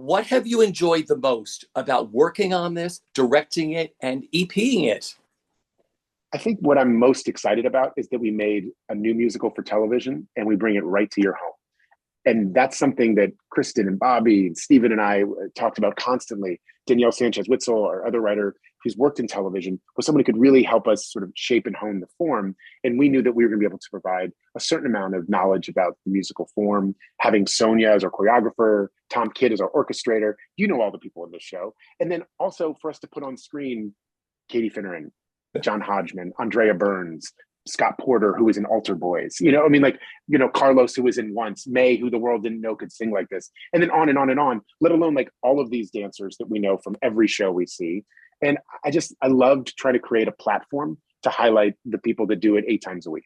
what have you enjoyed the most about working on this, directing it, and EPing it? I think what I'm most excited about is that we made a new musical for television and we bring it right to your home. And that's something that Kristen and Bobby and Stephen and I talked about constantly. Danielle Sanchez-Witzel, our other writer who's worked in television, was someone who could really help us sort of shape and hone the form. And we knew that we were going to be able to provide a certain amount of knowledge about the musical form, having Sonia as our choreographer, Tom Kidd as our orchestrator. You know all the people in this show. And then also for us to put on screen Katie Finneran, John Hodgman, Andrea Burns, Scott Porter, who was in Altar Boys, Carlos, who was in Once, May, who the world didn't know could sing like this, and then on and on and on, let alone like all of these dancers that we know from every show we see. And I loved trying to create a platform to highlight the people that do it 8 times a week.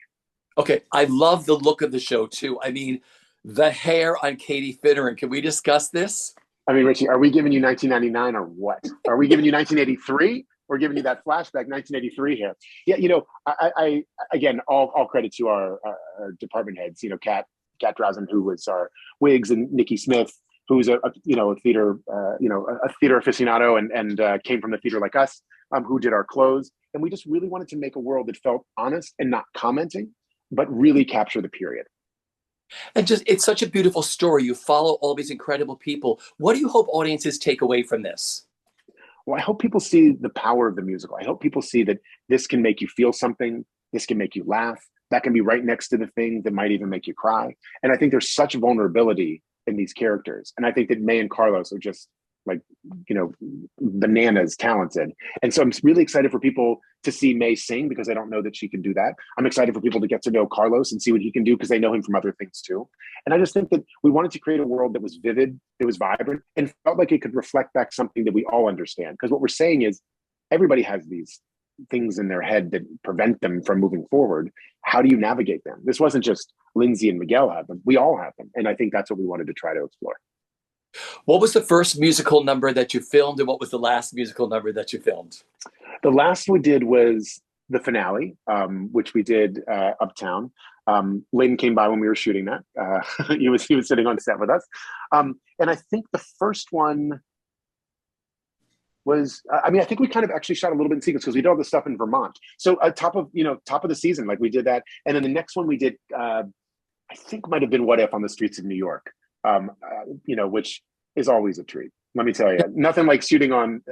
Okay, I love the look of the show too. I mean, the hair on Katie Finneran. Can we discuss this? I mean, Richie, are we giving you 1999 or what? Are we giving you 1983? We're giving you that flashback, 1983 here. Yeah, I again, all credit to our department heads. Kat Drausen, who was our wigs, and Nikki Smith, who's a theater a theater aficionado and came from the theater like us, who did our clothes. And we just really wanted to make a world that felt honest and not commenting, but really capture the period. And it's such a beautiful story. You follow all these incredible people. What do you hope audiences take away from this? Well, I hope people see the power of the musical. I hope people see that this can make you feel something. This can make you laugh. That can be right next to the thing that might even make you cry. And I think there's such vulnerability in these characters. And I think that May and Carlos are just like, bananas talented. And so I'm really excited for people to see May sing because I don't know that she can do that. I'm excited for people to get to know Carlos and see what he can do because they know him from other things too. And I just think that we wanted to create a world that was vivid, that was vibrant, and felt like it could reflect back something that we all understand. Because what we're saying is everybody has these things in their head that prevent them from moving forward. How do you navigate them? This wasn't just Lindsay and Miguel have them. We all have them. And I think that's what we wanted to try to explore. What was the first musical number that you filmed, and what was the last musical number that you filmed? The last we did was the finale, which we did Uptown. Lin came by when we were shooting that. He was sitting on set with us. And I think the first one was, I think we kind of actually shot a little bit in sequence because we did all this stuff in Vermont. So top of the season, like we did that. And then the next one we did, I think might have been What If on the Streets of New York. Which is always a treat. Let me tell you, nothing like shooting on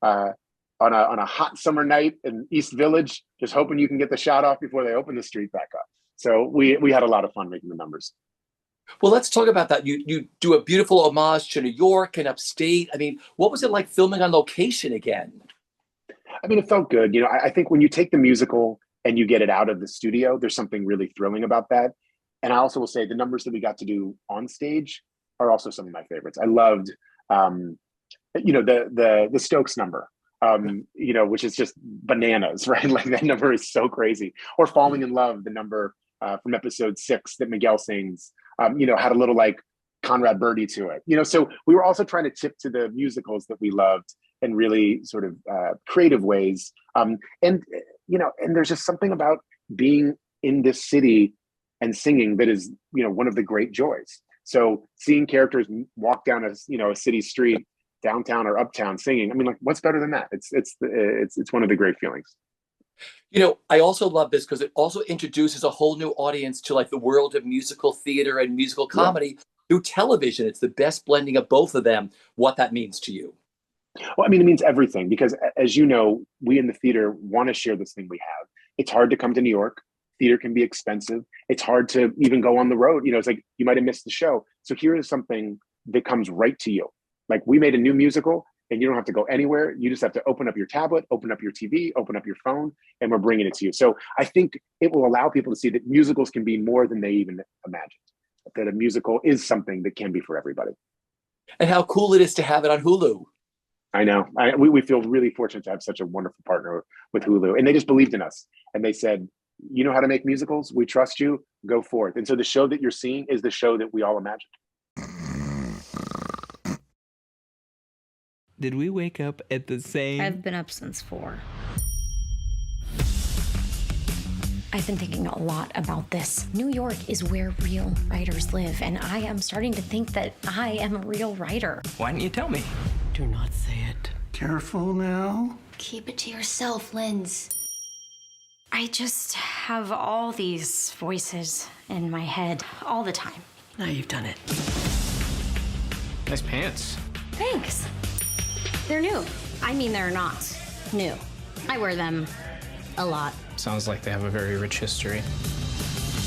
a hot summer night in East Village, just hoping you can get the shot off before they open the street back up. So we had a lot of fun making the numbers. Well, let's talk about that. You do a beautiful homage to New York and upstate. I mean, what was it like filming on location again? I mean, it felt good. I think when you take the musical and you get it out of the studio, there's something really thrilling about that. And I also will say the numbers that we got to do on stage are also some of my favorites. I loved, the Stokes number, which is just bananas, right? Like that number is so crazy. Or Falling in Love, the number from episode 6 that Miguel sings, had a little like Conrad Birdie to it. So we were also trying to tip to the musicals that we loved in really sort of creative ways. And there's just something about being in this city and singing that is, one of the great joys. So seeing characters walk down a city street, downtown or uptown singing, I mean, like, what's better than that? It's one of the great feelings. I also love this because it also introduces a whole new audience to like the world of musical theater and musical comedy through television. It's the best blending of both of them. What that means to you? Well, I mean, it means everything because, as you know, we in the theater want to share this thing we have. It's hard to come to New York. Theater can be expensive. It's hard to even go on the road. It's like you might have missed the show. So here is something that comes right to you. Like we made a new musical and you don't have to go anywhere. You just have to open up your tablet, open up your TV, open up your phone, and we're bringing it to you. So I think it will allow people to see that musicals can be more than they even imagined, that a musical is something that can be for everybody. And how cool it is to have it on Hulu. I know. We feel really fortunate to have such a wonderful partner with Hulu. And they just believed in us. And they said, you know how to make musicals. We trust you. Go forth. And so the show that you're seeing is the show that we all imagined. Did we wake up at the same? I've been up since 4. I've been thinking a lot about this. New York is where real writers live, and I am starting to think that I am a real writer. Why didn't you tell me? Do not say it. Careful now. Keep it to yourself, Linz. I just have all these voices in my head all the time. Now you've done it. Nice pants. Thanks. They're new. I mean, they're not new. I wear them a lot. Sounds like they have a very rich history.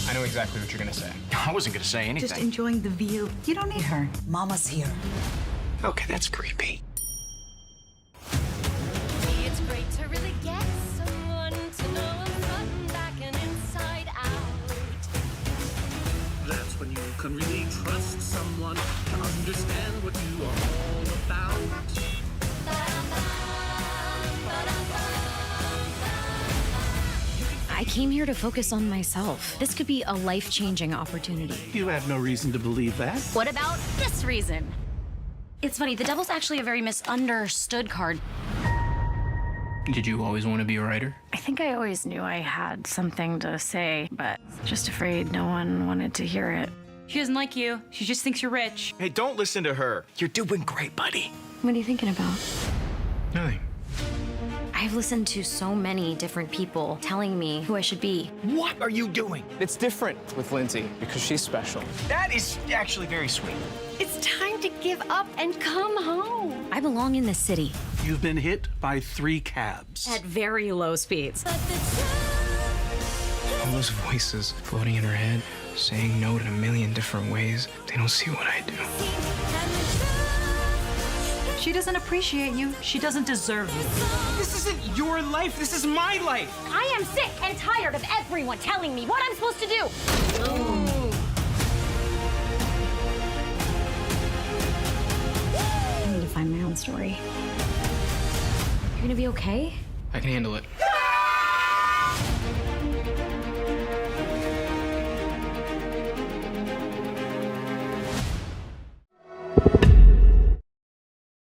I know exactly what you're gonna say. I wasn't gonna say anything. Just enjoying the view. You don't need her. Mama's here. Okay, that's creepy. It's great to really get someone to know them front, back, and inside out. That's when you can really trust someone to understand what you are all about. I came here to focus on myself. This could be a life-changing opportunity. You have no reason to believe that. What about this reason? It's funny, the devil's actually a very misunderstood card. Did you always want to be a writer? I think I always knew I had something to say, but just afraid no one wanted to hear it. She doesn't like you. She just thinks you're rich. Hey, don't listen to her. You're doing great, buddy. What are you thinking about? Nothing. I've listened to so many different people telling me who I should be. What are you doing? It's different with Lindsay because she's special. That is actually very sweet. It's time to give up and come home. I belong in this city. You've been hit by 3 cabs. At very low speeds. All those voices floating in her head, saying no in a million different ways. They don't see what I do. She doesn't appreciate you. She doesn't deserve you. This isn't your life. This is my life. I am sick and tired of everyone telling me what I'm supposed to do. I need to find my own story. You're gonna be okay? I can handle it.